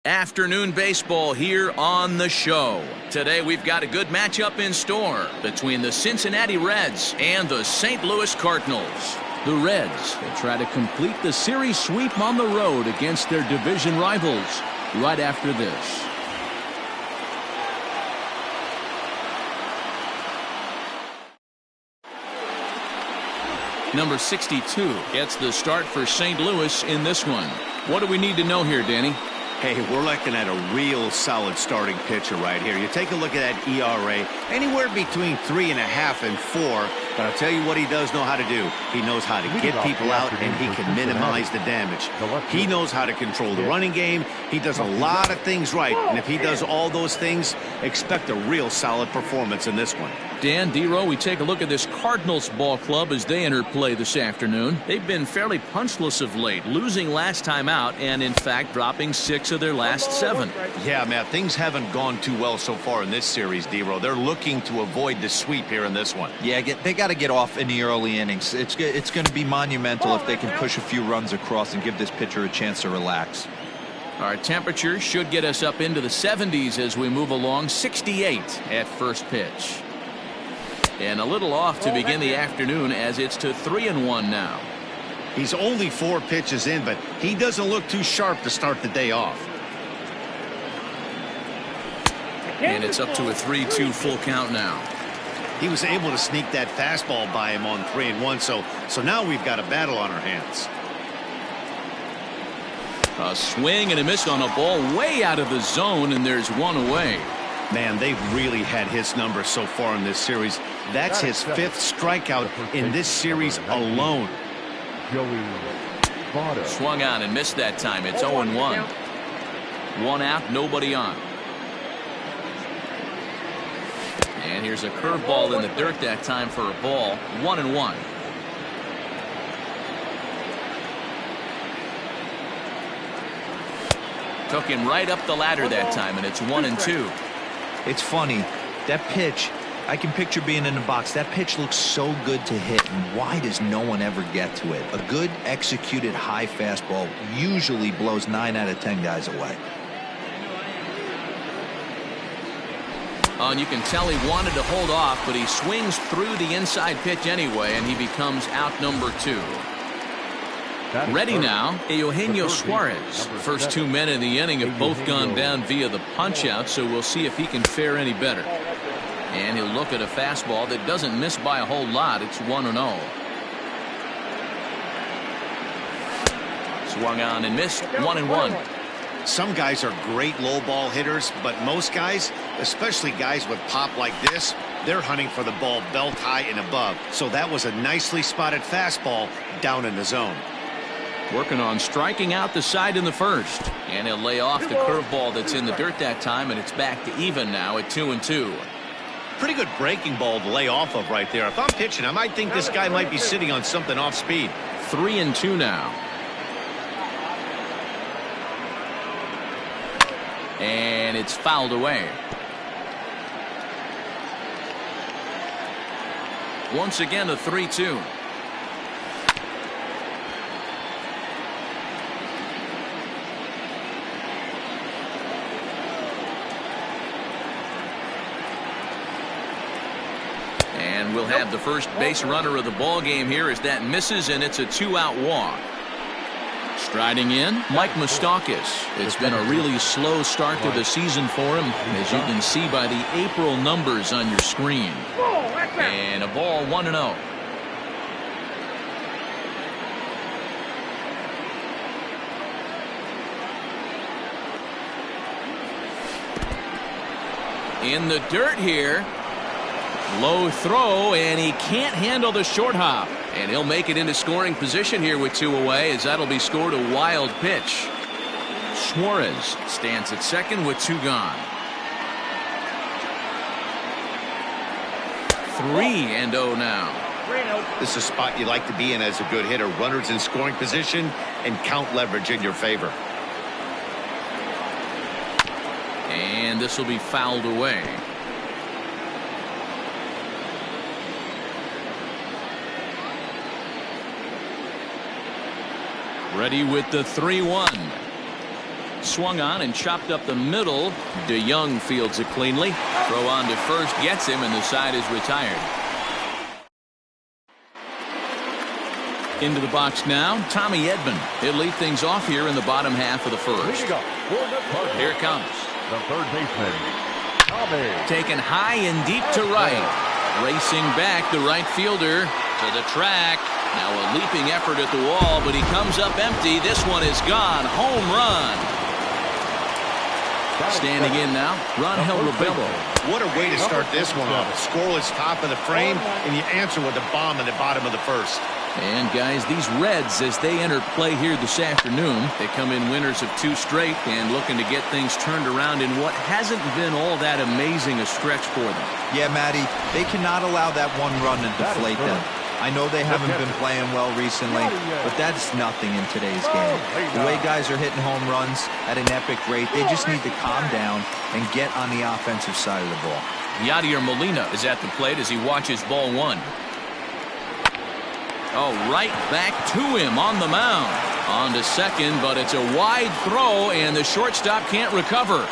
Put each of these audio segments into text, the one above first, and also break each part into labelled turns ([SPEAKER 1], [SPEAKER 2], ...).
[SPEAKER 1] Afternoon baseball here on the show. Today we've got a good matchup in store between the Cincinnati Reds and the St. Louis Cardinals. The Reds will try to complete the series sweep on the road against their division rivals right after this. Number 62 gets the start for St. Louis in this one. What do we need to know here, Danny?
[SPEAKER 2] Hey, we're looking at a real solid starting pitcher right here. You take a look at that ERA, anywhere between 3.5 and 4. But I'll tell you what he does know how to do. He knows how to get people out, and he can minimize the damage. He knows how to control the running game. He does a lot of things right. And if he does all those things, expect a real solid performance in this one.
[SPEAKER 1] Dan, D-Row, we take a look at this Cardinals ball club as they enter play this afternoon. They've been fairly punchless of late, losing last time out and, in fact, dropping 6 of their last 7.
[SPEAKER 2] Yeah, man, things haven't gone too well so far in this series, D-Row. They're looking to avoid the sweep here in this one.
[SPEAKER 3] Yeah, they got to get off in the early innings. It's going to be monumental if they can push a few runs across and give this pitcher a chance to relax.
[SPEAKER 1] Our temperature should get us up into the 70s as we move along. 68 at first pitch. And a little off to begin the afternoon as it's to 3-1 now.
[SPEAKER 2] He's only 4 pitches in, but he doesn't look too sharp to start the day off.
[SPEAKER 1] And it's up to a 3-2 full count now.
[SPEAKER 2] He was able to sneak that fastball by him on 3-1, so now we've got a battle on our hands.
[SPEAKER 1] A swing and a miss on a ball way out of the zone, and there's one away.
[SPEAKER 2] Man, they've really had his number so far in this series. That's his 5th strikeout in this series alone.
[SPEAKER 1] Swung on and missed that time. It's 0-1. 1 out, nobody on. And here's a curveball in the dirt that time for a ball. 1-1. Took him right up the ladder that time, and it's 1-2.
[SPEAKER 3] It's funny, that pitch, I can picture being in the box. That pitch looks so good to hit, and why does no one ever get to it? A good executed high fastball usually blows 9 out of 10 guys away.
[SPEAKER 1] And you can tell he wanted to hold off, but he swings through the inside pitch anyway, and he becomes out number 2. Ready now, Eugenio Suarez. First 2 men in the inning have both gone down via the punch-out, so we'll see if he can fare any better. And he'll look at a fastball that doesn't miss by a whole lot. It's 1-0. Swung on and missed. 1-1.
[SPEAKER 2] Some guys are great low ball hitters, but most guys, especially guys with pop like this, they're hunting for the ball belt high and above. So that was a nicely spotted fastball down in the zone.
[SPEAKER 1] Working on striking out the side in the first. And he'll lay off the curveball that's in the dirt that time, and it's back to even now at 2-2.
[SPEAKER 2] Pretty good breaking ball to lay off of right there. If I'm pitching, I might think this guy might be sitting on something off speed.
[SPEAKER 1] 3-2 now. And it's fouled away. Once again, a 3-2. And we'll have the first base runner of the ball game here as that misses, and it's a 2-out walk. Striding in, Mike Moustakas. It's been a really slow start to the season for him, as you can see by the April numbers on your screen. And a ball, 1-0. In the dirt here. Low throw, and he can't handle the short hop. And he'll make it into scoring position here with 2 away, as that'll be scored a wild pitch. Suarez stands at second with 2 gone. 3-0 now.
[SPEAKER 2] This is a spot you like to be in as a good hitter. Runners in scoring position and count leverage in your favor.
[SPEAKER 1] And this will be fouled away. Ready with the 3-1. swung on and chopped up the middle. DeYoung fields it cleanly. Throw on to first gets him, and the side is retired. Into the box now, Tommy Edman. He'll lead things off here in the bottom half of the first. Here it comes.
[SPEAKER 4] The third baseman, Tommy.
[SPEAKER 1] Taken high and deep to right. Racing back, the right fielder to the track. Now a leaping effort at the wall, but he comes up empty. This one is gone. Home run. Standing in now, Rangel Rebello.
[SPEAKER 2] What a way to start this one off. Scoreless top of the frame, and you answer with a bomb in the bottom of the first.
[SPEAKER 1] And guys, these Reds, as they enter play here this afternoon, they come in winners of 2 straight and looking to get things turned around in what hasn't been all that amazing a stretch for them.
[SPEAKER 3] Yeah, Matty, they cannot allow that one run to deflate them. I know they haven't been playing well recently, but that's nothing in today's game. The way guys are hitting home runs at an epic rate, they just need to calm down and get on the offensive side of the ball.
[SPEAKER 1] Yadier Molina is at the plate as he watches ball 1. Oh, right back to him on the mound. On to second, but it's a wide throw, and the shortstop can't recover.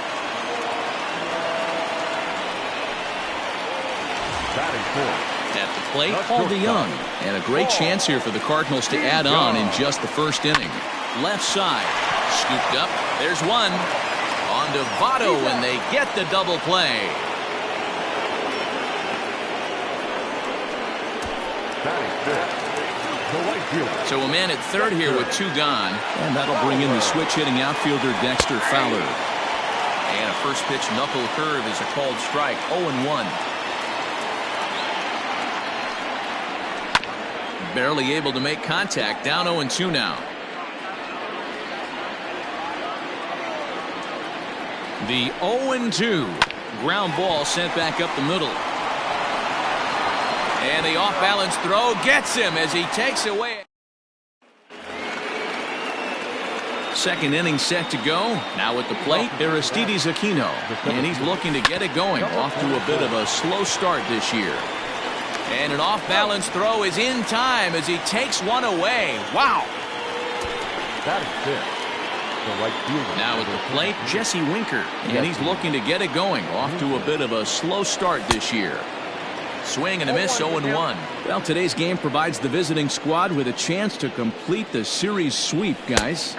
[SPEAKER 1] At the plate, Paul DeYoung. And a great chance here for the Cardinals to add on in just the first inning. Left side. Scooped up. There's one. On to Votto, and they get the double play. So a man at third here with 2 gone. And that'll bring in the switch-hitting outfielder Dexter Fowler. And a first pitch knuckle curve is a called strike. 0-1. Barely able to make contact. Down 0-2 now. The 0-2. Ground ball sent back up the middle. And the off-balance throw gets him as he takes away. Second inning set to go. Now at the plate, Aristides Aquino. And he's looking to get it going. Off to a bit of a slow start this year. And an off-balance throw is in time as he takes one away. Wow. Now at the plate, Jesse Winker. And he's looking to get it going. Off to a bit of a slow start this year. Swing and a miss, 0-1. Well, today's game provides the visiting squad with a chance to complete the series sweep, guys.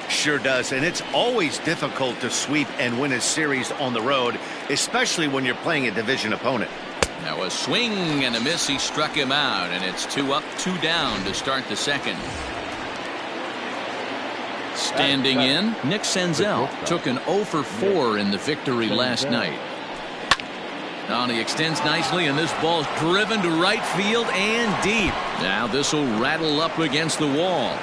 [SPEAKER 2] Sure does, and it's always difficult to sweep and win a series on the road, especially when you're playing a division opponent.
[SPEAKER 1] Now a swing and a miss. He struck him out, and it's 2 up, 2 down to start the second. Standing in, Nick Senzel took an 0 for 4 in the victory last night. Now he extends nicely, and this ball's driven to right field and deep. Now this will rattle up against the wall.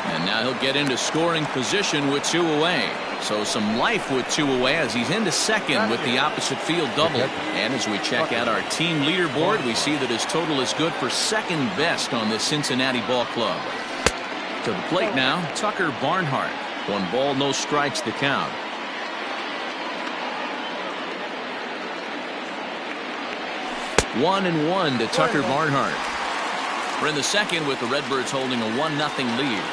[SPEAKER 1] And now he'll get into scoring position with 2 away. So some life with 2 away as he's into second with the opposite field double. And as we check out our team leaderboard, we see that his total is good for second best on the Cincinnati ball club. To the plate now, Tucker Barnhart. 1 ball, no strikes to count. One and 1 to Tucker Barnhart. We're in the second with the Redbirds holding a 1-0 lead.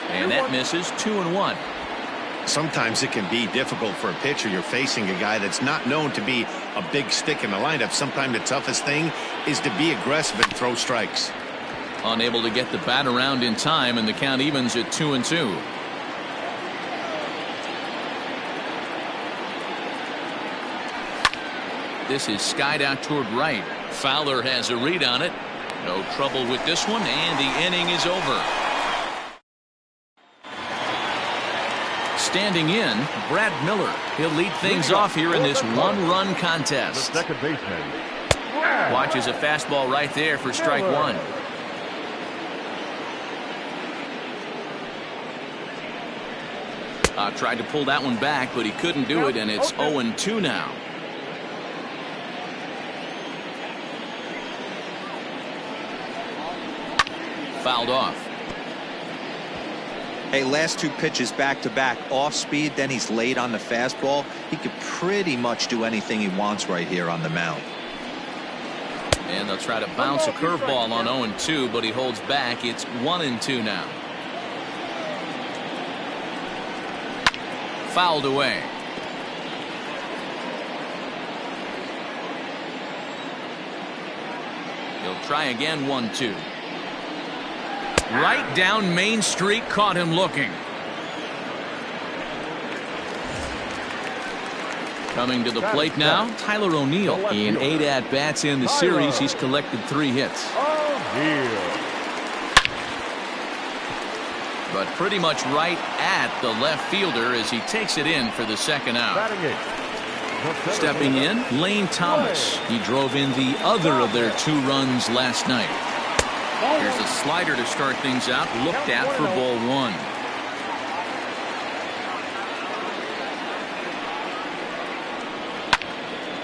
[SPEAKER 1] And that misses. 2-1.
[SPEAKER 2] Sometimes it can be difficult for a pitcher. You're facing a guy that's not known to be a big stick in the lineup. Sometimes the toughest thing is to be aggressive and throw strikes.
[SPEAKER 1] Unable to get the bat around in time, and the count evens at 2-2. This is skied out toward right. Fowler has a read on it. No trouble with this one, and the inning is over. Standing in, Brad Miller. He'll lead things off here in this 1-run contest.
[SPEAKER 4] The second baseman.
[SPEAKER 1] Watches a fastball right there for strike 1. Tried to pull that one back, but he couldn't do it, and it's 0-2 now. Fouled off.
[SPEAKER 3] Hey, last 2 pitches back-to-back off speed, then he's late on the fastball. He could pretty much do anything he wants right here on the mound.
[SPEAKER 1] And they'll try to bounce a curveball on 0-2, but he holds back. It's 1-2 now. Fouled away. He'll try again. 1-2. Right down Main Street, caught him looking. Coming to the plate now, Tyler O'Neill. In 8 at-bats in the series, he's collected 3 hits. But pretty much right at the left fielder as he takes it in for the second out. Stepping in, Lane Thomas. He drove in the other of their 2 runs last night. Here's a slider to start things out, looked at for ball 1.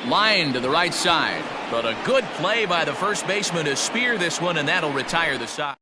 [SPEAKER 1] Line to the right side, but a good play by the first baseman to spear this one, and that'll retire the side.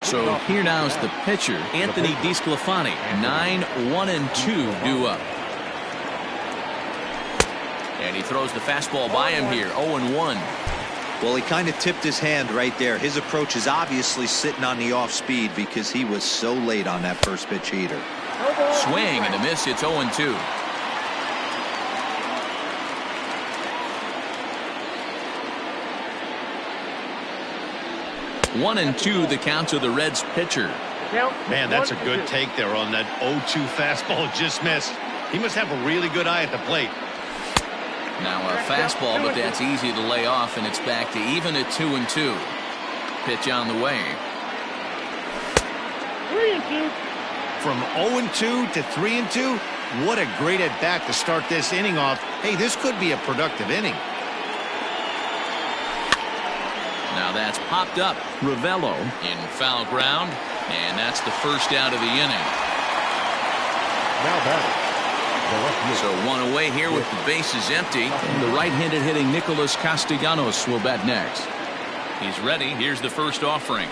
[SPEAKER 1] So here now is the pitcher, Anthony DeSclafani. 9-1-2 due up. And he throws the fastball by him here. 0-1.
[SPEAKER 3] Well, he kind of tipped his hand right there. His approach is obviously sitting on the off speed because he was so late on that first pitch heater.
[SPEAKER 1] Swing and a miss. It's 0-2. One and two, the count to the Reds pitcher.
[SPEAKER 2] Man, that's a good take there on that 0-2 fastball. Just missed. He must have a really good eye at the plate.
[SPEAKER 1] Now a fastball, but that's easy to lay off, and it's back to even at 2-2. Pitch on the way.
[SPEAKER 4] 3-2.
[SPEAKER 2] From 0-2 to 3-2, what a great at bat to start this inning off. Hey, this could be a productive inning.
[SPEAKER 1] Now that's popped up. Ravello in foul ground, and that's the first out of the inning.
[SPEAKER 4] Now batting,
[SPEAKER 1] So one away here with the bases empty. And the right-handed hitting Nicholas Castellanos will bat next. He's ready. Here's the first offering.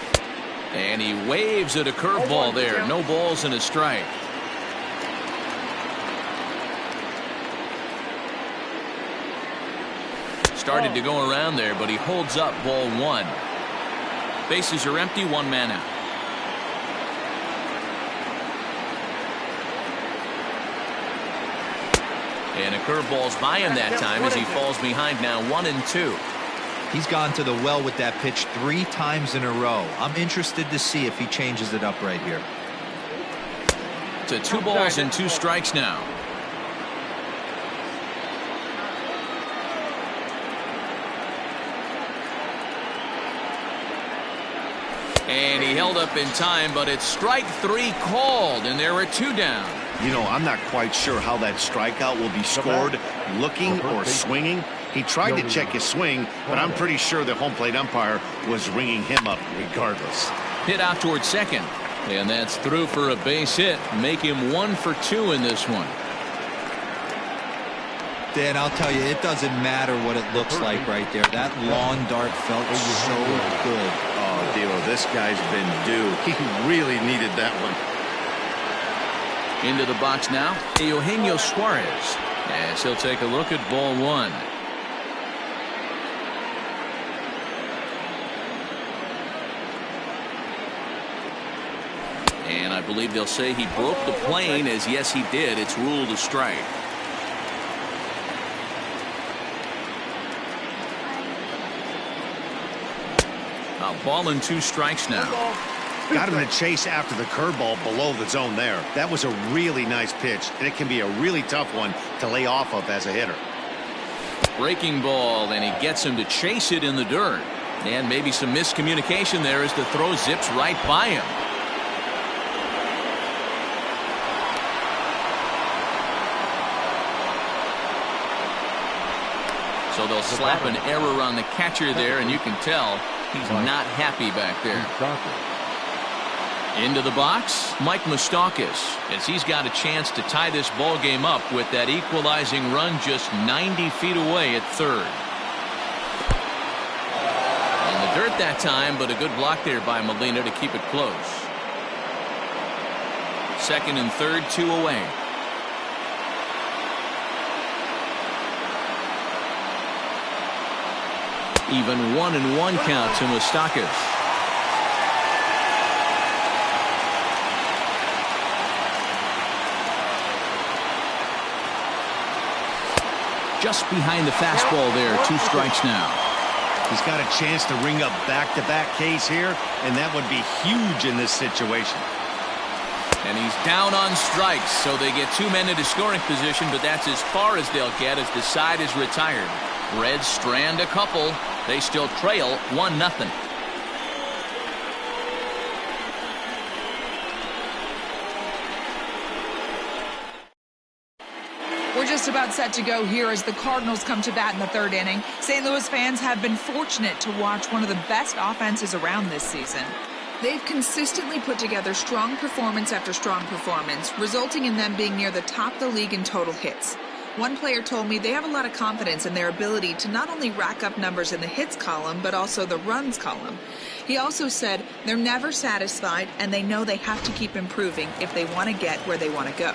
[SPEAKER 1] And he waves at a curveball there. No balls and a strike. Started to go around there, but he holds up ball one. Bases are empty, one man out. And a curveball's by him that time as he falls behind now 1-2.
[SPEAKER 3] He's gone to the well with that pitch 3 times in a row. I'm interested to see if he changes it up right here.
[SPEAKER 1] To 2 balls and 2 strikes now. And he held up in time, but it's strike 3 called, and there are 2 down.
[SPEAKER 2] You know, I'm not quite sure how that strikeout will be scored, looking or swinging. He tried to check his swing, but I'm pretty sure the home plate umpire was ringing him up regardless.
[SPEAKER 1] Hit out towards second, and that's through for a base hit. Make him 1 for 2 in this one.
[SPEAKER 3] Dan, I'll tell you, it doesn't matter what it looks like right there. That lawn dart felt so good.
[SPEAKER 2] Oh, Dilo, this guy's been due. He really needed that one.
[SPEAKER 1] Into the box now, Eugenio Suarez, as he'll take a look at ball 1. And I believe they'll say he broke the plane, as yes he did. It's ruled a strike. A ball and 2 strikes now.
[SPEAKER 2] Got him to chase after the curveball below the zone there. That was a really nice pitch, and it can be a really tough one to lay off of as a hitter.
[SPEAKER 1] Breaking ball, and he gets him to chase it in the dirt. And maybe some miscommunication there as the throw zips right by him. So they'll slap an error on the catcher there, and you can tell he's not happy back there. Into the box, Mike Moustakas, as he's got a chance to tie this ball game up with that equalizing run just 90 feet away at third. In the dirt that time, but a good block there by Molina to keep it close. Second and third, 2 away. Even 1-1 count to Moustakas. Just behind the fastball there, 2 strikes now.
[SPEAKER 2] He's got a chance to ring up back-to-back Ks here, and that would be huge in this situation.
[SPEAKER 1] And he's down on strikes, so they get 2 men into scoring position, but that's as far as they'll get as the side is retired. Reds strand a couple. They still trail 1-0.
[SPEAKER 5] We're just about set to go here as the Cardinals come to bat in the 3rd inning. St. Louis fans have been fortunate to watch one of the best offenses around this season. They've consistently put together strong performance after strong performance, resulting in them being near the top of the league in total hits. One player told me they have a lot of confidence in their ability to not only rack up numbers in the hits column, but also the runs column. He also said they're never satisfied and they know they have to keep improving if they want to get where they want to go.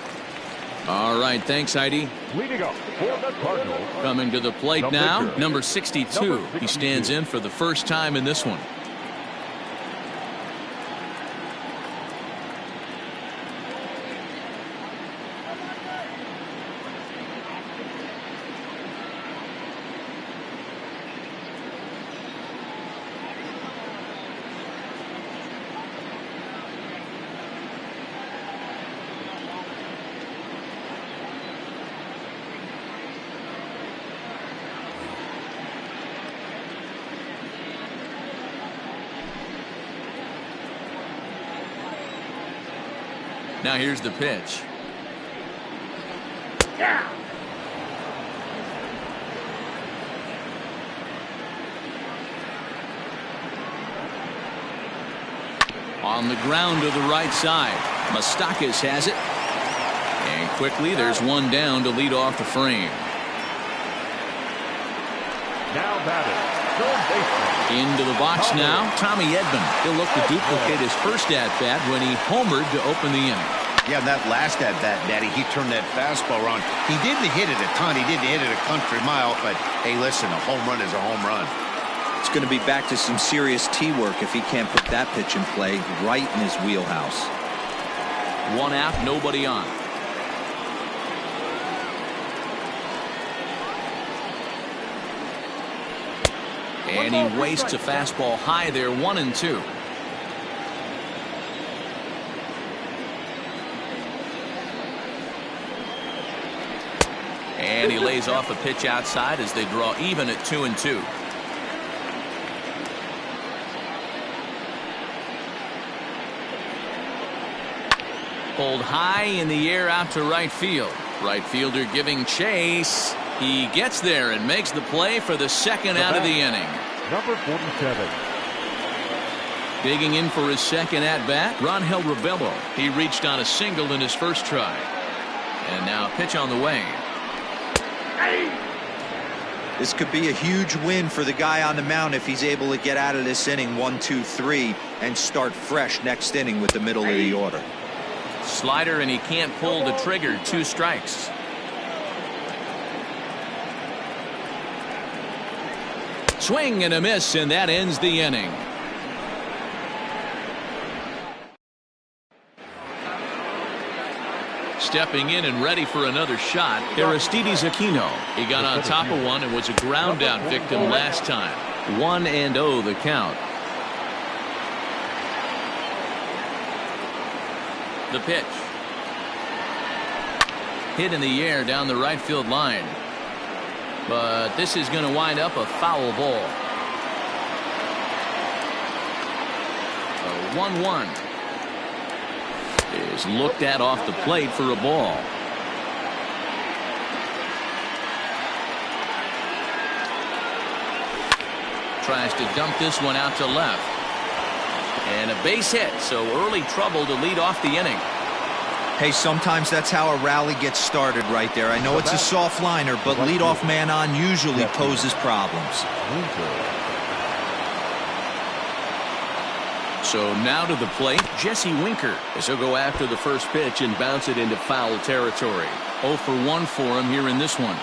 [SPEAKER 1] All right, thanks, Heidi.
[SPEAKER 4] Leading up for the Cardinals.
[SPEAKER 1] Coming to the plate now, number 62. He stands in for the first time in this one. Now here's the pitch.
[SPEAKER 4] Yeah.
[SPEAKER 1] On the ground to the right side. Moustakas has it. And quickly, there's one down to lead off the frame.
[SPEAKER 4] Now batting, third baseman.
[SPEAKER 1] Into the box now, Tommy Edman. He'll look to duplicate his first at-bat when he homered to open the inning.
[SPEAKER 2] Yeah, that last at-bat, Daddy, he turned that fastball around. He didn't hit it a ton. He didn't hit it a country mile. But, hey, listen, a home run is a home run.
[SPEAKER 3] It's going to be back to some serious tee work if he can't put that pitch in play right in his wheelhouse.
[SPEAKER 1] One out, nobody on. And he wastes a fastball high there, 1-2. And he lays off a pitch outside as they draw even at 2-2. Pulled high in the air out to right field. Right fielder giving chase. He gets there and makes the play for the second out of the inning.
[SPEAKER 4] Number 47.
[SPEAKER 1] Digging in for his second at-bat, Rangel Ravelo. He reached on a single in his first try. And now a pitch on the way.
[SPEAKER 3] This could be a huge win for the guy on the mound if he's able to get out of this inning 1-2-3 and start fresh next inning with the middle of the order.
[SPEAKER 1] Slider, and he can't pull the trigger. 2 strikes. Swing and a miss, and that ends the inning. Stepping in and ready for another shot, Aristides Aquino. He got on top of one and was a ground out victim last time. 1-0 the count. The pitch. Hit in the air down the right field line. But this is going to wind up a foul ball. A 1-1 is looked at off the plate for a ball. Tries to dump this one out to left. And a base hit, so early trouble to lead off the inning.
[SPEAKER 3] Hey, sometimes that's how a rally gets started right there. I know it's a soft liner, but leadoff man on usually poses problems.
[SPEAKER 1] So now to the plate, Jesse Winker, as he'll go after the first pitch and bounce it into foul territory. 0 for 1 for him here in this one.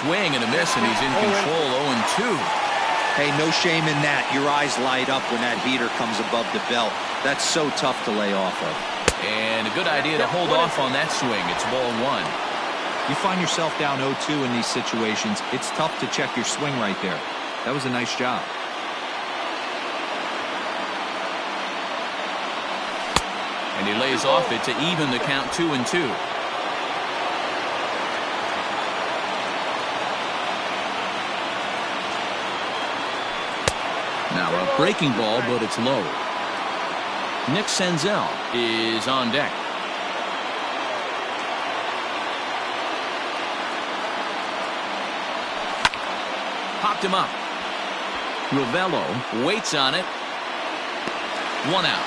[SPEAKER 1] Swing and a miss, and he's in control. 0-2.
[SPEAKER 3] Hey, no shame in that. Your eyes light up when that heater comes above the belt. That's so tough to lay off of.
[SPEAKER 1] And a good idea to hold off on that swing. It's ball 1.
[SPEAKER 3] You find yourself down 0-2 in these situations, it's tough to check your swing right there. That was a nice job.
[SPEAKER 1] And he lays off it to even the count. 2-2. Now a breaking ball, but it's low. Nick Senzel is on deck. Popped him up. Ravelo waits on it. 1 out.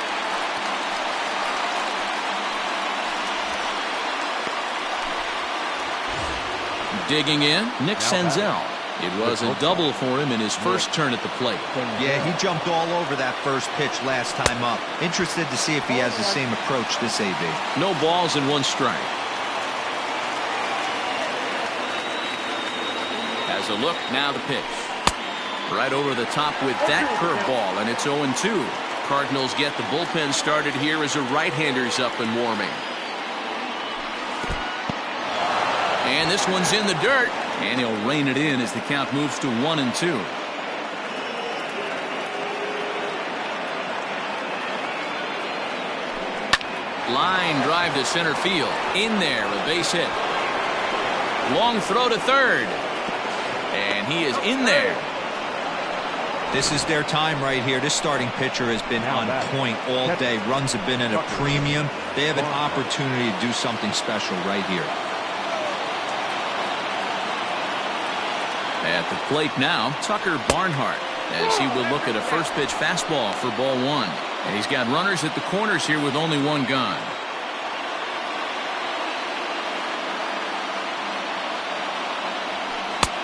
[SPEAKER 1] Digging in, Nick Senzel. It was a double for him in his first turn at the plate.
[SPEAKER 3] Yeah, he jumped all over that first pitch last time up. Interested to see if he has the same approach this AB.
[SPEAKER 1] No balls and 1 strike. Has a look, now the pitch. Right over the top with that curveball, and it's 0-2. Cardinals get the bullpen started here as a right-hander's up and warming. And this one's in the dirt. And he'll rein it in as the count moves to 1-2. Line drive to center field. In there, a base hit. Long throw to third. And he is in there.
[SPEAKER 3] This is their time right here. This starting pitcher has been on point all day. Runs have been at a premium. They have an opportunity to do something special right here.
[SPEAKER 1] At the plate now, Tucker Barnhart. as he will look at a first pitch fastball for ball one. And he's got runners at the corners here with only one gone.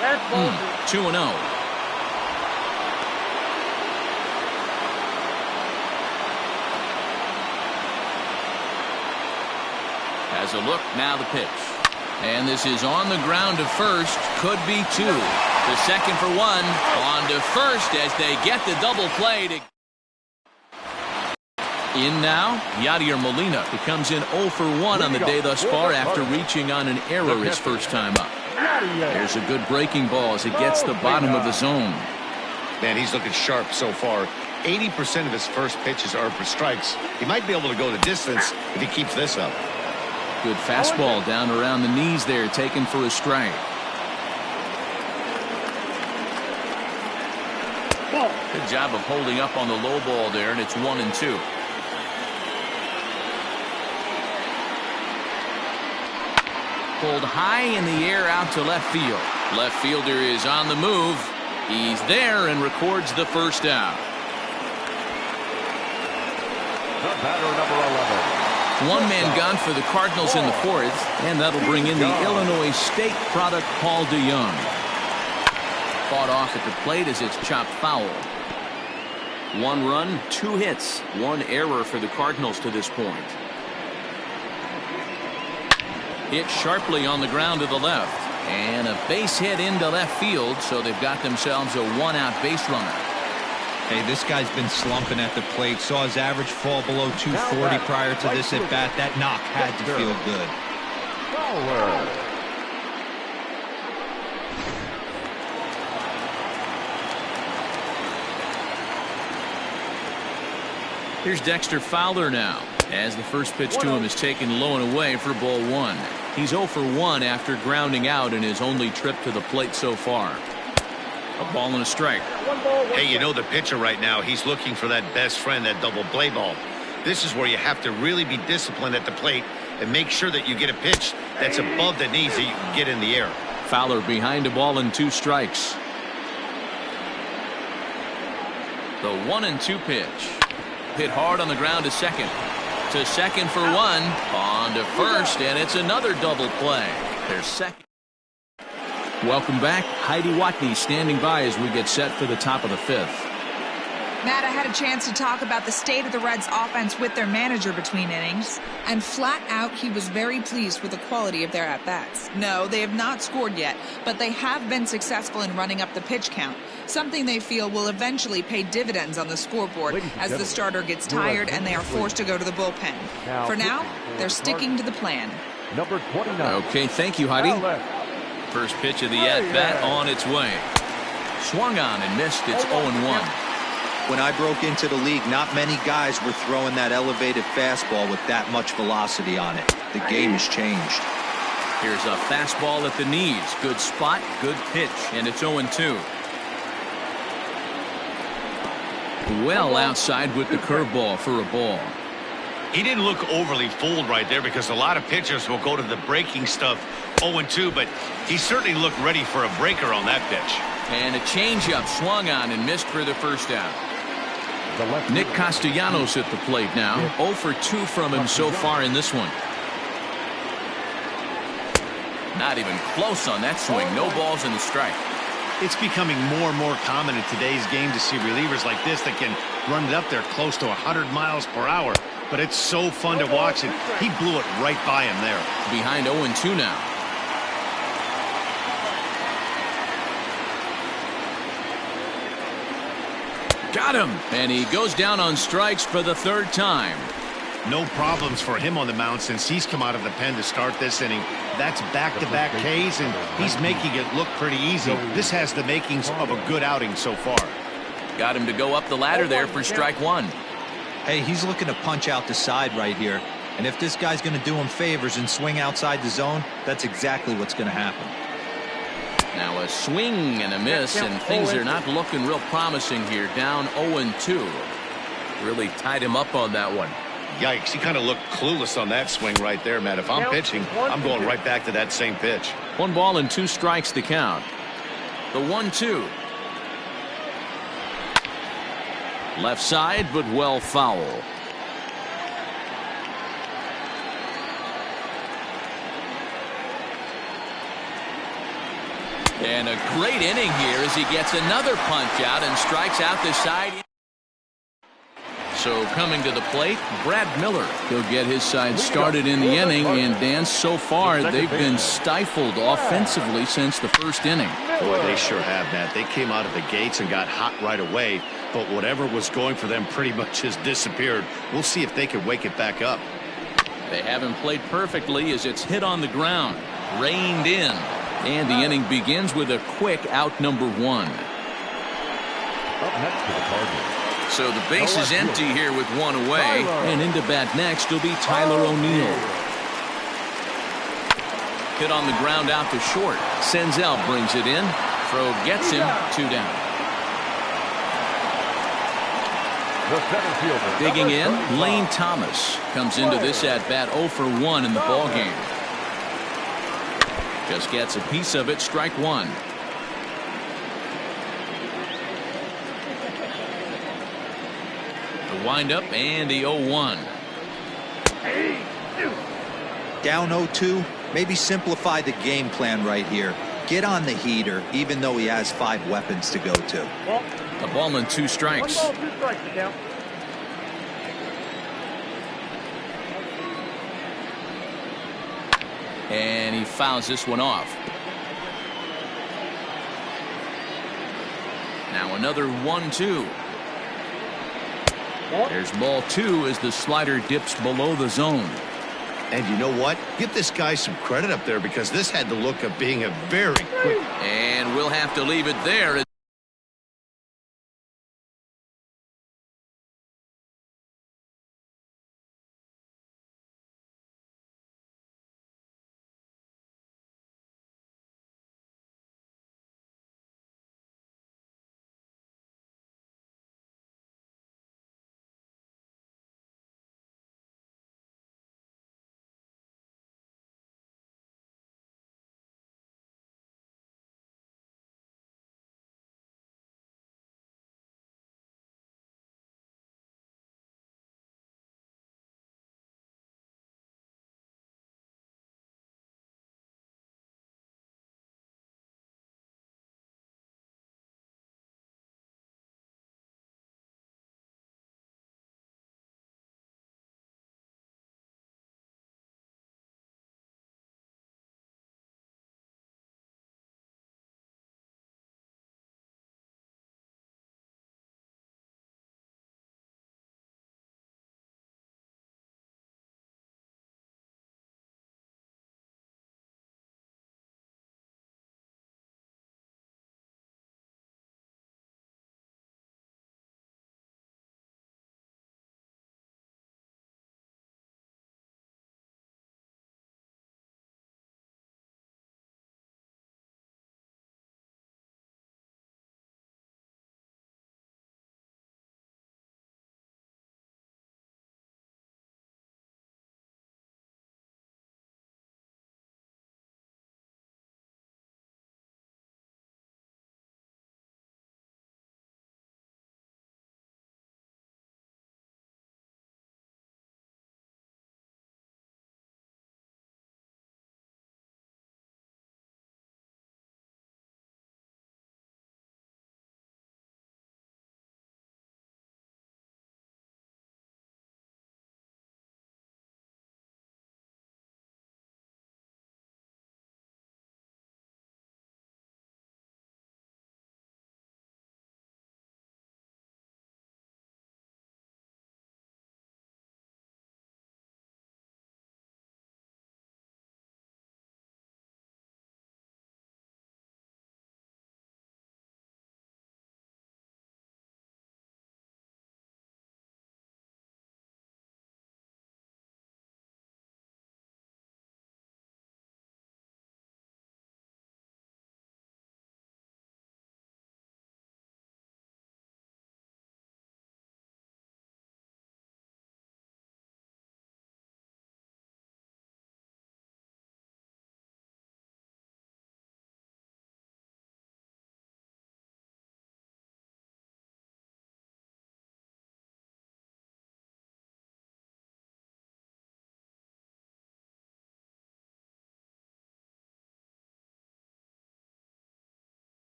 [SPEAKER 4] That's
[SPEAKER 1] 2-0. Has a look, now the pitch. And this is on the ground to first. Could be two. To second for one. On to first as they get the double play. In now, Yadier Molina. He comes in 0 for 1 on the day thus far after reaching on an error his first time up. There's a good breaking ball as it gets the bottom of the zone.
[SPEAKER 2] Man, he's looking sharp so far. 80% of his first pitches are for strikes. He might be able to go the distance if he keeps this up.
[SPEAKER 1] Good fastball down around the knees there, taken for a strike. Good job of holding up on the low ball there, and it's 1-2. Pulled high in the air out to left field. Left fielder is on the move. He's there and records the first out.
[SPEAKER 4] the batter, number 11.
[SPEAKER 1] One man gone for the Cardinals in the fourth, and that'll bring in the Illinois State product, Paul DeYoung. Fought off at the plate as it's chopped foul. 1 run, 2 hits, 1 error for the Cardinals to this point. Hit sharply on the ground to the left, and a base hit into left field, so they've got themselves a 1-out base runner.
[SPEAKER 3] Hey, this guy's been slumping at the plate. Saw his average fall below 240 prior to this at bat. That knock had to feel good.
[SPEAKER 1] Here's Dexter Fowler now, as the first pitch to him is taken low and away for ball 1. He's 0 for 1 after grounding out in his only trip to the plate so far. A ball and a strike.
[SPEAKER 2] Hey, you know the pitcher right now, he's looking for that best friend, that double play ball. This is where you have to really be disciplined at the plate and make sure that you get a pitch that's above the knees that you can get in the air.
[SPEAKER 1] Fowler behind a ball and 2 strikes. The 1-2 pitch. Hit hard on the ground to second. To second for 1. On to first, and it's another double play. There's second. Welcome back. Heidi Watney standing by as we get set for the top of the 5th.
[SPEAKER 5] Matt, I had a chance to talk about the state of the Reds offense with their manager between innings, and flat out he was very pleased with the quality of their at-bats. No, they have not scored yet, but they have been successful in running up the pitch count, something they feel will eventually pay dividends on the scoreboard as the starter gets tired and they are forced to go to the bullpen. For now, they're sticking to the plan.
[SPEAKER 4] Number 29.
[SPEAKER 1] Okay, thank you, Heidi. First pitch of the at-bat on its way. Swung on and missed. It's 0-1.
[SPEAKER 3] When I broke into the league, not many guys were throwing that elevated fastball with that much velocity on it. The game has changed.
[SPEAKER 1] Here's a fastball at the knees. Good spot, good pitch, and it's 0-2. Well outside with the curveball for a ball.
[SPEAKER 2] He didn't look overly fooled right there because a lot of pitchers will go to the breaking stuff 0-2, but he certainly looked ready for a breaker on that pitch.
[SPEAKER 1] And a changeup swung on and missed for the first out. Nick Castellanos at the plate now. 0 for 2 from him so far in this one. Not even close on that swing. No balls in the strike.
[SPEAKER 2] It's becoming more and more common in today's game to see relievers like this that can run it up there close to 100 miles per hour. But it's so fun to watch, and he blew it right by him there.
[SPEAKER 1] Behind 0-2 now. Got him, and he goes down on strikes for the 3rd time.
[SPEAKER 2] No problems for him on the mound since he's come out of the pen to start this inning. That's back-to-back Ks, and he's making it look pretty easy. This has the makings of a good outing so far.
[SPEAKER 1] Got him to go up the ladder there for strike 1.
[SPEAKER 3] Hey, he's looking to punch out the side right here. And if this guy's going to do him favors and swing outside the zone, that's exactly what's going to happen.
[SPEAKER 1] Now a swing and a miss, and things are not looking real promising here. Down 0-2. Really tied him up on that one.
[SPEAKER 2] Yikes, he kind of looked clueless on that swing right there, Matt. If I'm pitching, I'm going right back to that same pitch.
[SPEAKER 1] 1 ball and 2 strikes to count. The 1-2. Left side, but well foul. And a great inning here as he gets another punch out and strikes out the side. So coming to the plate, Brad Miller. He'll get his side started in the inning, and Dan, so far they've been stifled offensively since the first inning.
[SPEAKER 2] Boy, they sure have, Matt. They came out of the gates and got hot right away, but whatever was going for them pretty much has disappeared. We'll see if they can wake it back up.
[SPEAKER 1] They haven't played perfectly as it's hit on the ground, reined in, and the inning begins with a quick out number 1.
[SPEAKER 4] Up next to the Cardinals.
[SPEAKER 1] So the base is empty here with 1 away, and into bat next will be Tyler O'Neill. Hit on the ground out to short. Senzel brings it in. Throw gets him. 2 down.
[SPEAKER 4] The center fielder,
[SPEAKER 1] Digging in,
[SPEAKER 4] 35.
[SPEAKER 1] Lane Thomas comes into this at bat 0 for 1 in the ball game. Just gets a piece of it. Strike 1. The windup and the 0-1.
[SPEAKER 3] Down 0-2. Maybe simplify the game plan right here. Get on the heater, even though he has 5 weapons to go to.
[SPEAKER 1] A ball and 2 strikes.
[SPEAKER 6] 1 ball, 2 strikes, count.
[SPEAKER 1] And he fouls this one off. Now another 1-2. There's ball 2 as the slider dips below the zone.
[SPEAKER 2] And you know what? Give this guy some credit up there because this had the look of being a very quick.
[SPEAKER 1] And we'll have to leave it there.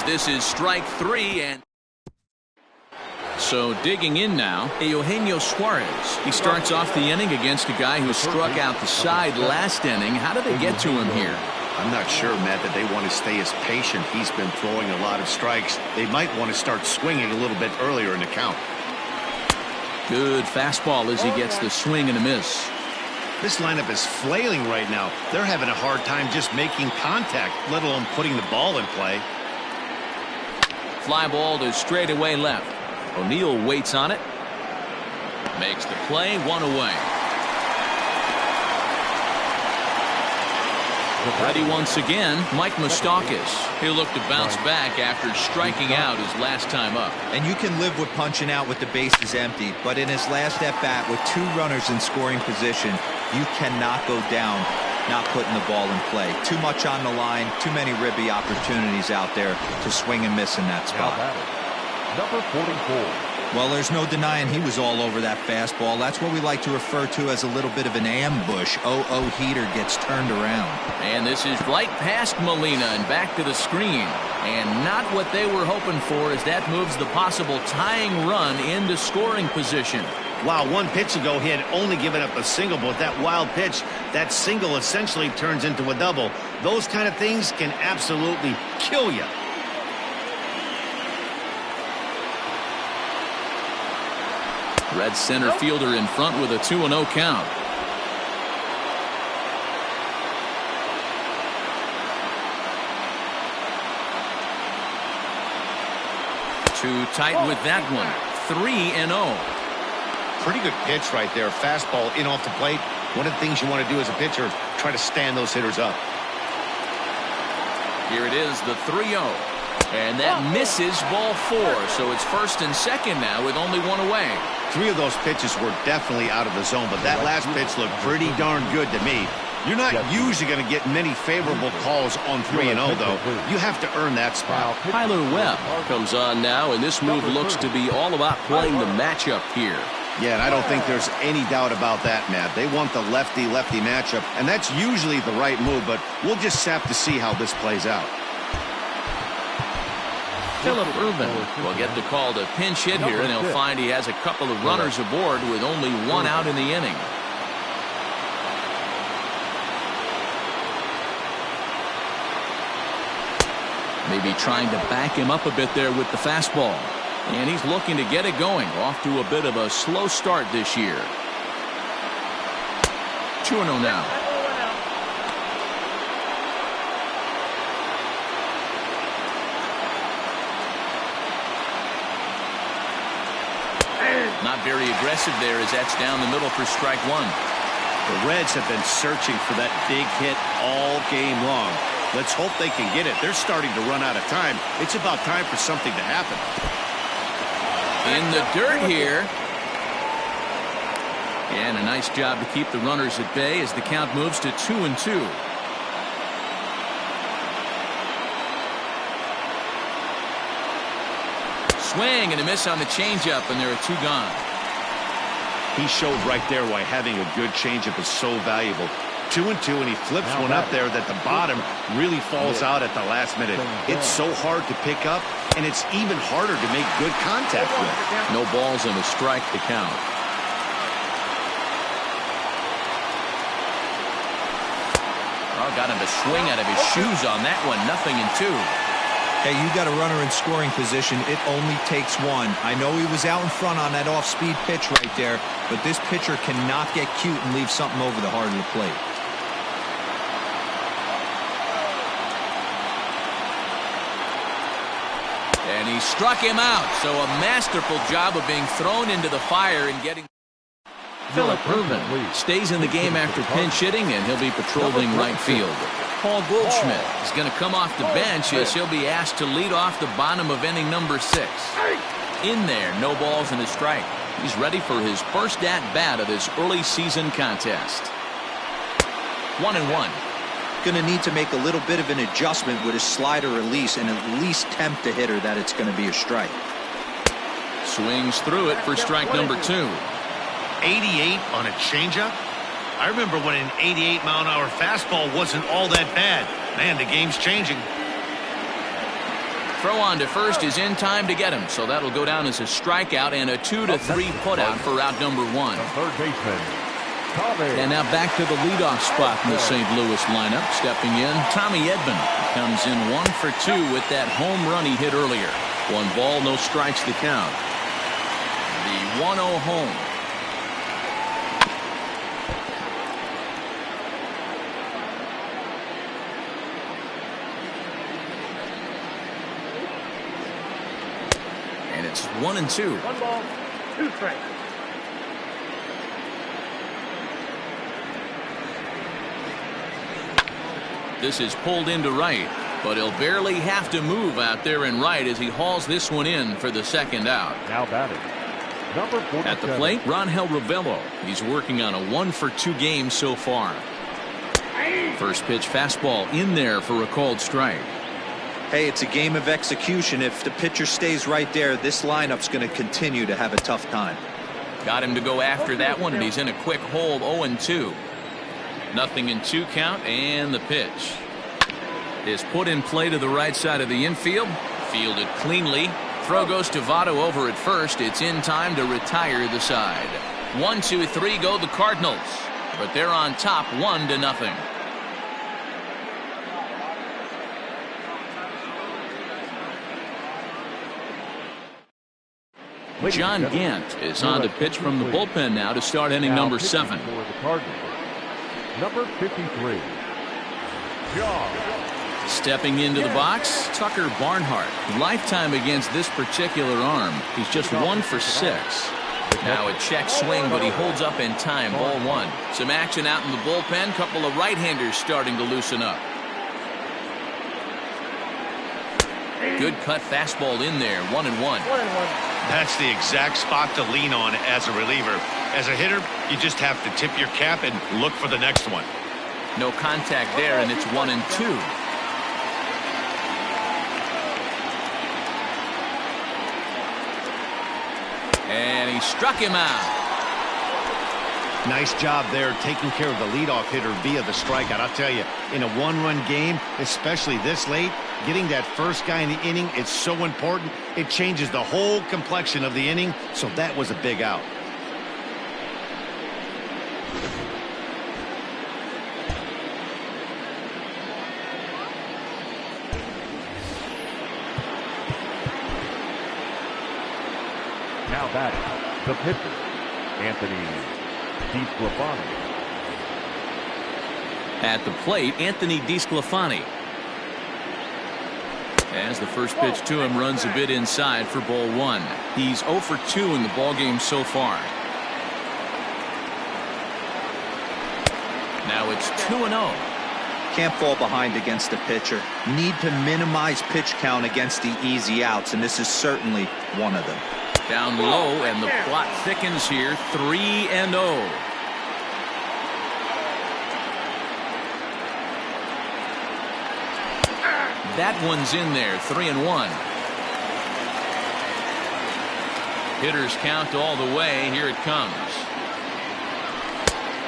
[SPEAKER 1] This is strike 3, and so digging in now, Eugenio Suarez. He starts off the inning against a guy who struck out the side last inning. How did they get to him here?
[SPEAKER 2] I'm not sure, Matt, that they want to stay as patient. He's been throwing a lot of strikes. They might want to start swinging a little bit earlier in the count.
[SPEAKER 1] Good fastball as he gets the swing and a miss.
[SPEAKER 2] This lineup is flailing right now. They're having a hard time just making contact, let alone putting the ball in play.
[SPEAKER 1] Fly ball to straightaway left. O'Neill waits on it. Makes the play, 1 away. Ready once again, Mike Moustakas. He'll look to bounce back after striking out his last time up.
[SPEAKER 3] And you can live with punching out with the bases empty, but in his last at-bat with 2 runners in scoring position, you cannot go down not putting the ball in play. Too much on the line, too many ribby opportunities out there to swing and miss in that spot.
[SPEAKER 4] Number 44.
[SPEAKER 3] Well, there's no denying he was all over that fastball. That's what we like to refer to as a little bit of an ambush. Heater gets turned around.
[SPEAKER 1] And this is right past Molina and back to the screen. And not what they were hoping for, as that moves the possible tying run into scoring position.
[SPEAKER 2] Wow, 1 pitch ago he had only given up a single, but that wild pitch, that single essentially turns into a double. Those kind of things can absolutely kill you.
[SPEAKER 1] Red center fielder in front with a 2-0 count. Too tight with that one. 3-0.
[SPEAKER 2] Pretty good pitch right there. Fastball in off the plate. One of the things you want to do as a pitcher, try to stand those hitters up.
[SPEAKER 1] Here it is, the 3-0. And that misses ball 4. So it's first and second now with only 1 away.
[SPEAKER 2] 3 of those pitches were definitely out of the zone, but that last pitch looked pretty darn good to me. You're not usually going to get many favorable calls on 3-0, though. You have to earn that spot.
[SPEAKER 1] Tyler Webb comes on now, and this move looks to be all about playing the matchup here.
[SPEAKER 2] Yeah, and I don't think there's any doubt about that, Matt. They want the lefty-lefty matchup, and that's usually the right move, but we'll just have to see how this plays out.
[SPEAKER 1] Philip Urban will get the call to pinch hit here, and he'll find he has a couple of runners aboard with only 1 out in the inning. Maybe trying to back him up a bit there with the fastball. And he's looking to get it going. Off to a bit of a slow start this year. 2-0 now. Not very aggressive there as that's down the middle for strike 1.
[SPEAKER 2] The Reds have been searching for that big hit all game long. Let's hope they can get it. They're starting to run out of time. It's about time for something to happen.
[SPEAKER 1] In the dirt here. And a nice job to keep the runners at bay as the count moves to 2-2. Swing and a miss on the changeup, and there are 2 gone.
[SPEAKER 2] He showed right there why having a good changeup is so valuable. 2-2, and he flips one up there that the bottom really falls out at the last minute. It's so hard to pick up, and it's even harder to make good contact with.
[SPEAKER 1] No balls and a strike to count. Oh, got him to swing out of his shoes on that one. 0-2.
[SPEAKER 3] Hey, you got a runner in scoring position. It only takes 1. I know he was out in front on that off-speed pitch right there, but this pitcher cannot get cute and leave something over the heart of the plate.
[SPEAKER 1] And he struck him out, so a masterful job of being thrown into the fire and getting... Philip Urban stays in the game after pinch hitting, and he'll be patrolling right field. Paul Goldschmidt is going to come off the bench as he'll be asked to lead off the bottom of inning number 6. In there, no balls and a strike. He's ready for his first at-bat of this early season contest. 1-1.
[SPEAKER 3] Going to need to make a little bit of an adjustment with his slider release and at least tempt the hitter that it's going to be a strike.
[SPEAKER 1] Swings through it for strike number 2.
[SPEAKER 2] 88 on a changeup? I remember when an 88-mile-an-hour fastball wasn't all that bad. Man, the game's changing.
[SPEAKER 1] Throw on to first is in time to get him, so that'll go down as a strikeout and a 2-3 putout for out number 1.
[SPEAKER 4] Third baseman.
[SPEAKER 1] And now back to the leadoff spot in the St. Louis lineup. Stepping in, Tommy Edman comes in 1 for 2 with that home run he hit earlier. 1 ball, no strikes to count. The 1-0 home. And it's 1-2.
[SPEAKER 6] 1 ball, 2 strikes.
[SPEAKER 1] This is pulled into right, but he'll barely have to move out there in right as he hauls this one in for the second out.
[SPEAKER 4] Now batting, number 47.
[SPEAKER 1] At the plate, Rangel Ravelo. He's working on a 1 for 2 game so far. First pitch fastball in there for a called strike.
[SPEAKER 3] Hey, it's a game of execution. If the pitcher stays right there, this lineup's going to continue to have a tough time.
[SPEAKER 1] Got him to go after that one, and he's in a quick hold. 0-2. Nothing in 2 count, and the pitch is put in play to the right side of the infield. Fielded cleanly. Throw goes to Votto over at first. It's in time to retire the side. 1-2-3 go the Cardinals, but they're on top 1-0. John Gant is on to pitch from the bullpen now to start inning number 7.
[SPEAKER 4] For the Cardinals, number 53, John.
[SPEAKER 1] Stepping into the box, Tucker Barnhart. Lifetime against this particular arm. He's just 1 for 6. Now a check swing, but he holds up in time. Ball 1. Some action out in the bullpen. Couple of right-handers starting to loosen up. Good cut fastball in there. 1-1.
[SPEAKER 2] That's the exact spot to lean on as a reliever. As a hitter, you just have to tip your cap and look for the next one.
[SPEAKER 1] No contact there, and it's 1-2. And he struck him out.
[SPEAKER 2] Nice job there taking care of the leadoff hitter via the strikeout. I'll tell you, in a 1-run game, especially this late, getting that first guy in the inning is so important. It changes the whole complexion of the inning, so that was a big out.
[SPEAKER 4] Now batting, the pitcher, Anthony DeSclafani.
[SPEAKER 1] At the plate, Anthony DeSclafani. As the first pitch to him runs a bit inside for ball 1. He's 0 for 2 in the ballgame so far. Now it's 2-0.
[SPEAKER 3] Can't fall behind against the pitcher. Need to minimize pitch count against the easy outs, and this is certainly one of them.
[SPEAKER 1] Down low, and the plot thickens here. 3-0. That one's in there. 3-1. Hitters count all the way. Here it comes.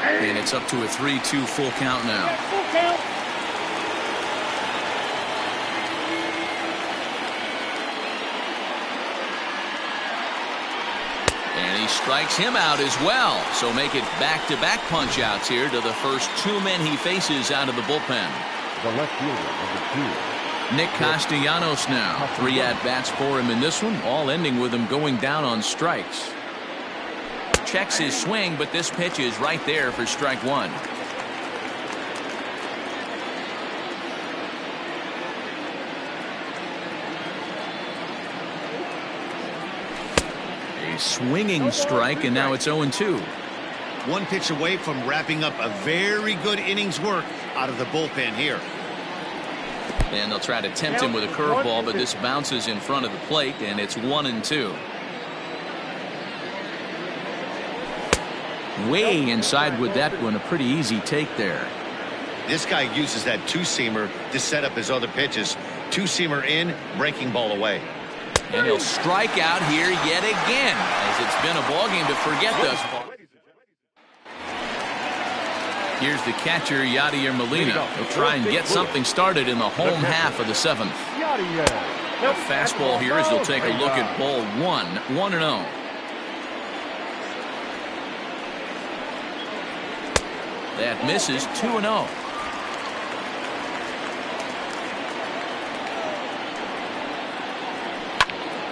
[SPEAKER 1] And it's up to a 3-2 full count now.
[SPEAKER 6] Full count.
[SPEAKER 1] And he strikes him out as well. So make it back-to-back punch-outs here to the first 2 men he faces out of the bullpen.
[SPEAKER 4] The left fielder, number 2.
[SPEAKER 1] Nick Castellanos now. 3 at-bats for him in this one, all ending with him going down on strikes. Checks his swing, but this pitch is right there for strike 1. A swinging strike, and now it's 0-2.
[SPEAKER 2] One pitch away from wrapping up a very good innings work out of the bullpen here.
[SPEAKER 1] And they'll try to tempt him with a curveball, but this bounces in front of the plate, and it's 1-2. Way inside with that one, a pretty easy take there.
[SPEAKER 2] This guy uses that two-seamer to set up his other pitches. Two-seamer in, breaking ball away.
[SPEAKER 1] And he'll strike out here yet again, as it's been a ballgame to forget thus far. Here's the catcher, Yadier Molina. He'll try and get something started in the home half of the 7th.
[SPEAKER 4] Yadier.
[SPEAKER 1] The fastball here as they'll take a look at ball 1-0. That misses 2-0.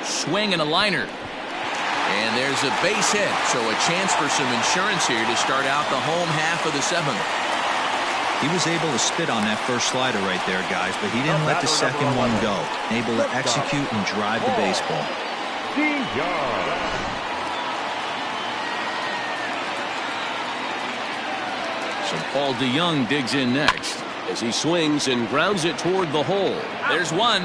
[SPEAKER 1] Swing and a liner. And there's a base hit, so a chance for some insurance here to start out the home half of the seventh.
[SPEAKER 3] He was able to spit on that first slider right there, guys, but he didn't let the second one go. Able to execute and drive the baseball.
[SPEAKER 1] So Paul DeYoung digs in next as he swings and grounds it toward the hole. There's one.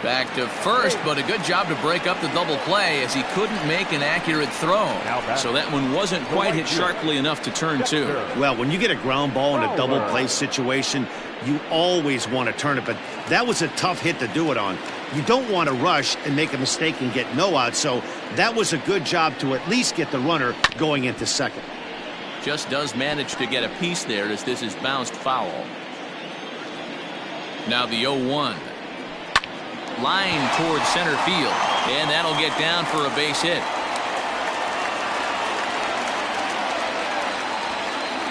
[SPEAKER 1] Back to first, but a good job to break up the double play as he couldn't make an accurate throw. So that one wasn't quite hit sharply enough to turn two.
[SPEAKER 2] Well, when you get a ground ball in a double play situation, you always want to turn it, but that was a tough hit to do it on. You don't want to rush and make a mistake and get no out, so that was a good job to at least get the runner going into second.
[SPEAKER 1] Just does manage to get a piece there as this is bounced foul. Now the 0-1. Line towards center field, and that'll get down for a base hit.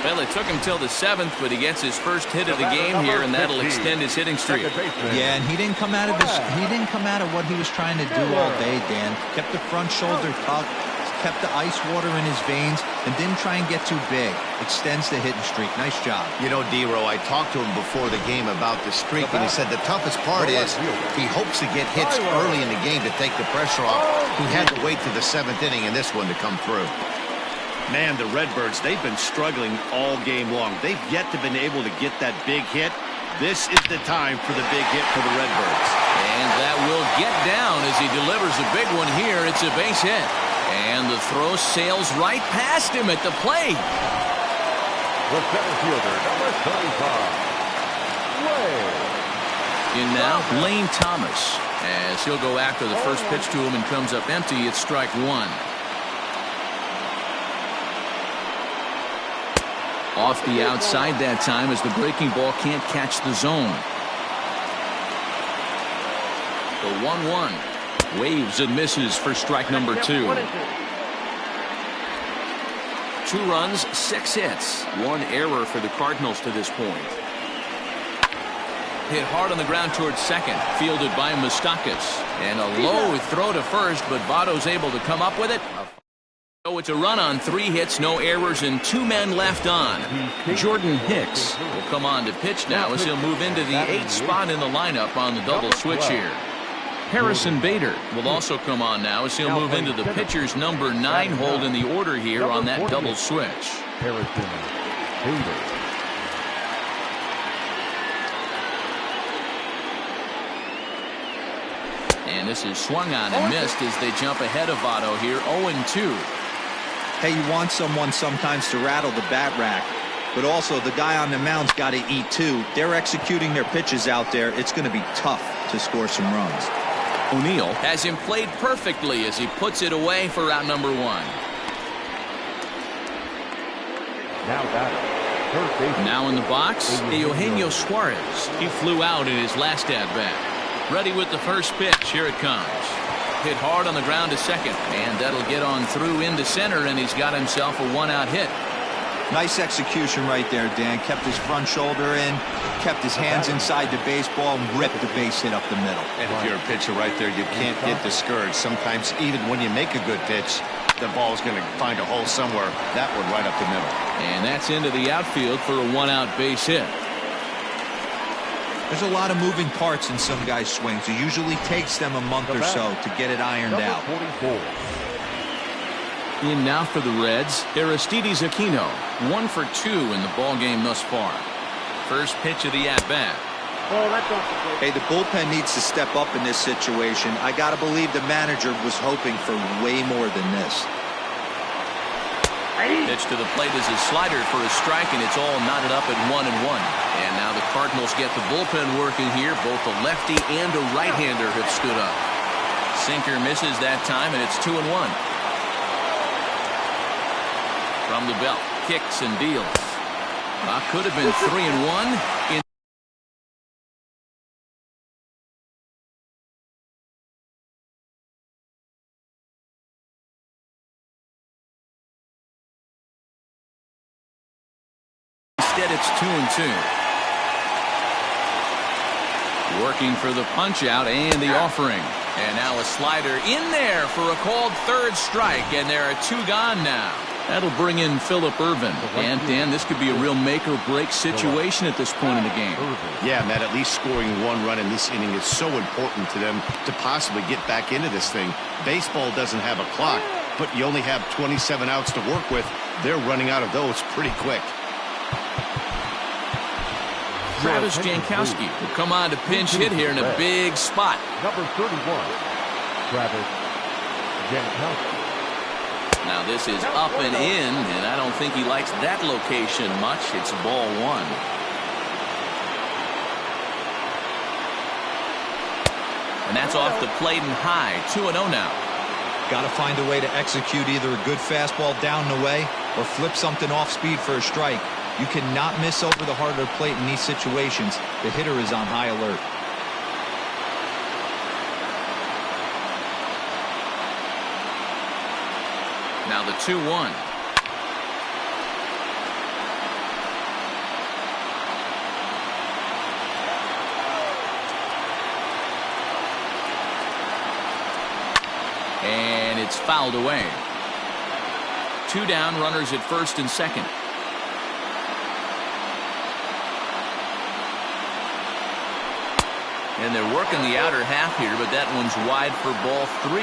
[SPEAKER 1] Well, it took him till the seventh, but he gets his first hit of the game here, and that'll extend his hitting streak.
[SPEAKER 3] Yeah, and he didn't come out of what he was trying to do all day, Dan. Kept the front shoulder tucked, kept the ice water in his veins, and didn't try and get too big. Extends the hitting streak. Nice job.
[SPEAKER 2] You know, D-Row, I talked to him before the game about the streak, and he said the toughest part is he hopes to get hits early in the game to take the pressure off. He had to wait to the seventh inning in this one to come through. Man, the Redbirds, they've been struggling all game long. They've yet to been able to get that big hit. This is the time for the big hit for the Redbirds.
[SPEAKER 1] And that will get down as he delivers a big one here. It's a base hit. And the throw sails right past him at the plate.
[SPEAKER 4] The center fielder, number 35, Lane.
[SPEAKER 1] In now, Lane Thomas, as he'll go after the first pitch to him and comes up empty. It's strike one. Off the outside that time as the breaking ball can't catch the zone. The 1-1. Waves and misses for strike number two. 2 runs, 6 hits. 1 error for the Cardinals to this point. Hit hard on the ground towards second. Fielded by Moustakas. And a low throw to first, but Votto's able to come up with it. So it's a run on 3 hits, no errors, and 2 men left on. Jordan Hicks will come on to pitch now as he'll move into the 8th spot in the lineup on the double switch here. Harrison Bader will also come on now as he'll move into the pitcher's number 9 hold in the order here on that double switch.
[SPEAKER 4] Harrison Bader.
[SPEAKER 1] And this is swung on and missed as they jump ahead of Votto here, 0-2.
[SPEAKER 3] Hey, you want someone sometimes to rattle the bat rack, but also the guy on the mound's got to eat too. They're executing their pitches out there. It's going to be tough to score some runs.
[SPEAKER 1] O'Neill has him played perfectly as he puts it away for out number 1. Now in the box, Eugenio Suarez. He flew out in his last at-bat. Ready with the first pitch. Here it comes. Hit hard on the ground to second, and that'll get on through into center, and he's got himself a 1-out hit.
[SPEAKER 3] Nice execution right there, Dan. Kept his front shoulder in, kept his hands inside the baseball, and ripped the base hit up the middle.
[SPEAKER 2] And if you're a pitcher right there, you can't get discouraged. Sometimes even when you make a good pitch, the ball's going to find a hole somewhere. That one right up the middle.
[SPEAKER 1] And that's into the outfield for a 1-out base hit.
[SPEAKER 3] There's a lot of moving parts in some guys' swings. It usually takes them a month or so to get it ironed out.
[SPEAKER 1] In now for the Reds, Aristides Aquino, 1 for 2 in the ball game thus far. First pitch of the at-bat.
[SPEAKER 3] Hey, the bullpen needs to step up in this situation. I got to believe the manager was hoping for way more than this.
[SPEAKER 1] Pitch to the plate is a slider for a strike, and it's all knotted up at 1-1. And now the Cardinals get the bullpen working here. Both a lefty and a right-hander have stood up. Sinker misses that time, and it's 2-1. From the belt, kicks and deals. Could have been 3-1. it's 2-2. Working for the punch out and the offering. And now a slider in there for a called third strike, and there are 2 gone now. That'll bring in Phillip Ervin. And, Dan, this could be a real make-or-break situation at this point in the game.
[SPEAKER 2] Yeah, Matt, at least scoring 1 run in this inning is so important to them to possibly get back into this thing. Baseball doesn't have a clock, but you only have 27 outs to work with. They're running out of those pretty quick.
[SPEAKER 1] Travis Jankowski will come on to pinch hit here in a big spot.
[SPEAKER 4] Number 31, Travis Jankowski.
[SPEAKER 1] Now this is up and in, and I don't think he likes that location much. It's ball 1. And that's off the plate and high. 2-0 now.
[SPEAKER 3] Got to find a way to execute either a good fastball down and away or flip something off speed for a strike. You cannot miss over the heart of the plate in these situations. The hitter is on high alert.
[SPEAKER 1] Now the 2-1. And it's fouled away. 2 down, runners at first and second. And they're working the outer half here, but that one's wide for ball 3.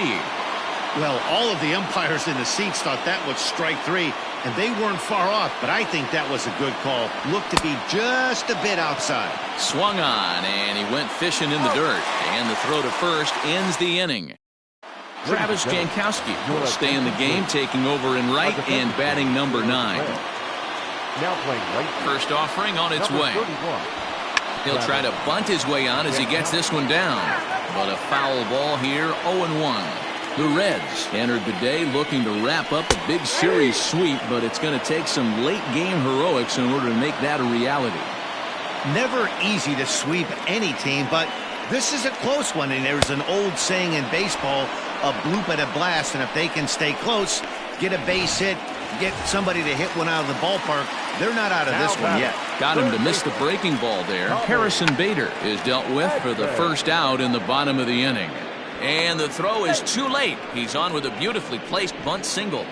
[SPEAKER 2] Well, all of the umpires in the seats thought that was strike 3, and they weren't far off, but I think that was a good call. Looked to be just a bit outside.
[SPEAKER 1] Swung on, and he went fishing in the dirt. And the throw to first ends the inning. Travis Jankowski will stay in the game, taking over in right and batting number 9.
[SPEAKER 4] Now playing right.
[SPEAKER 1] First offering on its way. He'll try to bunt his way on as he gets this one down. But a foul ball here, 0-1. The Reds entered the day looking to wrap up a big series sweep, but it's going to take some late-game heroics in order to make that a reality.
[SPEAKER 2] Never easy to sweep any team, but this is a close one, and there's an old saying in baseball, a bloop at a blast, and if they can stay close, get a base hit, get somebody to hit one out of the ballpark, they're not out of this one yet.
[SPEAKER 1] Got him to miss the breaking ball there. Harrison Bader is dealt with for the first out in the bottom of the inning. And the throw is too late. He's on with a beautifully placed bunt single.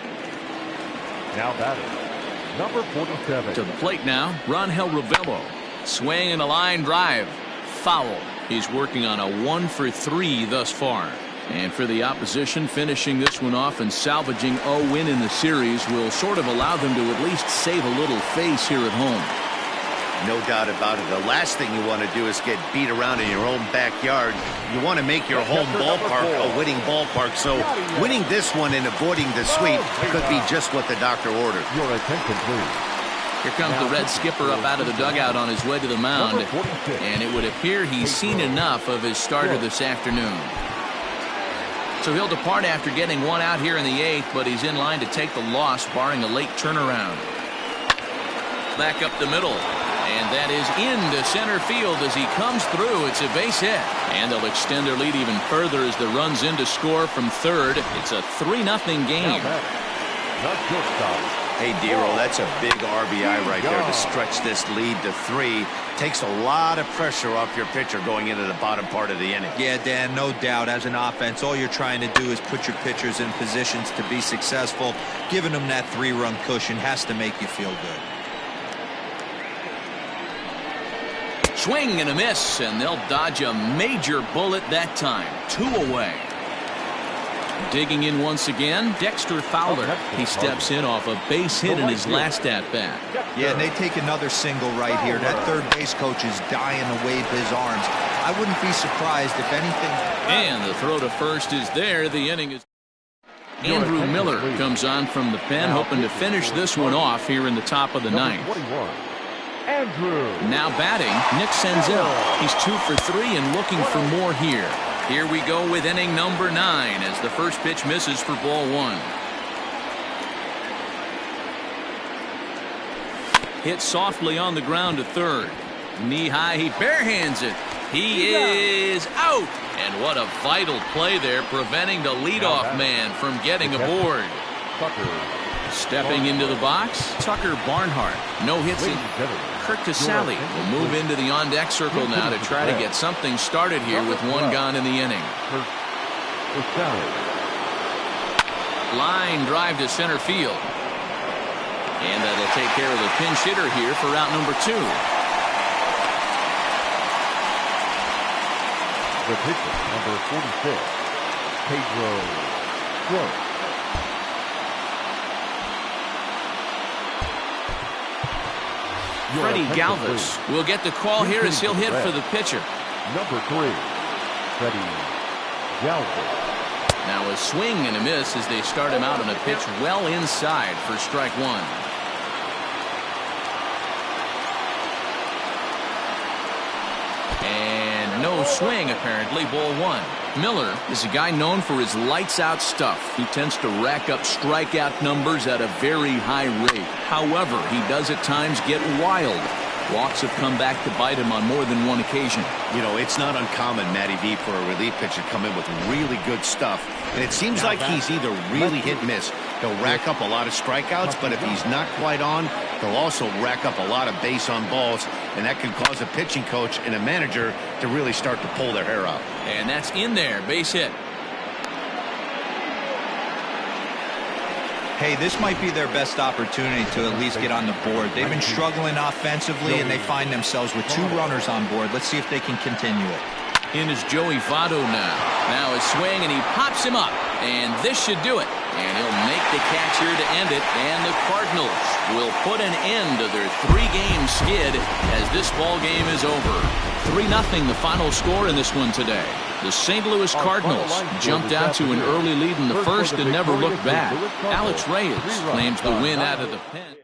[SPEAKER 4] Now batting, number 47.
[SPEAKER 1] To the plate now, Rangel Ravelo. Swing and a line drive. Foul. He's working on a 1 for 3 thus far. And for the opposition, finishing this one off and salvaging a win in the series will sort of allow them to at least save a little face here at home.
[SPEAKER 2] No doubt about it. The last thing you want to do is get beat around in your own backyard. You want to make your home ballpark a winning ballpark. So winning this one and avoiding the sweep could be just what the doctor ordered.
[SPEAKER 4] Your attention, please.
[SPEAKER 1] Here comes the Red skipper up out of the dugout on his way to the mound. And it would appear he's seen enough of his starter this afternoon. So he'll depart after getting 1 out here in the 8th, but he's in line to take the loss, barring a late turnaround. Back up the middle. And that is into center field as he comes through. It's a base hit. And they'll extend their lead even further as the run's in to score from third. It's a 3-0 game.
[SPEAKER 2] Hey, Dero, that's a big RBI right there to stretch this lead to 3. Takes a lot of pressure off your pitcher going into the bottom part of the inning.
[SPEAKER 3] Yeah, Dan, no doubt. As an offense, all you're trying to do is put your pitchers in positions to be successful. Giving them that 3-run cushion has to make you feel good.
[SPEAKER 1] Swing and a miss, and they'll dodge a major bullet that time. 2 away. Digging in once again, Dexter Fowler. He steps in off a base hit in his last at-bat.
[SPEAKER 3] Yeah, and they take another single right here. That third base coach is dying to wave his arms. I wouldn't be surprised if anything.
[SPEAKER 1] And the throw to first is there. The inning is. Andrew Miller comes on from the pen, hoping to finish this one off here in the top of the 9th. Now batting, Nick Senzel. He's 2 for 3 and looking for more here. Here we go with inning number 9 as the first pitch misses for ball 1. Hit softly on the ground to third. Knee high, he barehands it. He is out. And what a vital play there, preventing the leadoff man from getting aboard. Stepping into the box, Tucker Barnhart. No hits in. Kurt Casale will move into the on-deck circle now to try to get something started here with one gone in the inning. Line drive to center field. And that'll take care of the pinch hitter here for out number 2.
[SPEAKER 4] The pitcher, number 46, Pedro Strop.
[SPEAKER 1] Freddie Galvis will get the call here as he'll hit for the pitcher.
[SPEAKER 4] Number 3, Freddie Galvis.
[SPEAKER 1] Now a swing and a miss as they start him out on a pitch well inside for strike 1. And no swing apparently, ball 1. Miller is a guy known for his lights-out stuff. He tends to rack up strikeout numbers at a very high rate. However, he does at times get wild. Walks have come back to bite him on more than one occasion.
[SPEAKER 2] You know, it's not uncommon, Matty V, for a relief pitcher to come in with really good stuff. And it seems like he's either really hit and miss. He'll rack up a lot of strikeouts, but if he's not quite on, he'll also rack up a lot of base on balls. And that can cause a pitching coach and a manager to really start to pull their hair out.
[SPEAKER 1] And that's in there, base hit.
[SPEAKER 3] Hey, this might be their best opportunity to at least get on the board. They've been struggling offensively, and they find themselves with 2 runners on board. Let's see if they can continue it.
[SPEAKER 1] In is Joey Votto now. Now his swing, and he pops him up. And this should do it. And he'll make the catch here to end it. And the Cardinals will put an end to their 3-game skid as this ball game is over. 3-0 the final score in this one today. The St. Louis Cardinals jumped out to an early lead in the first and never looked back. Alex Reyes claims the win out of the pen.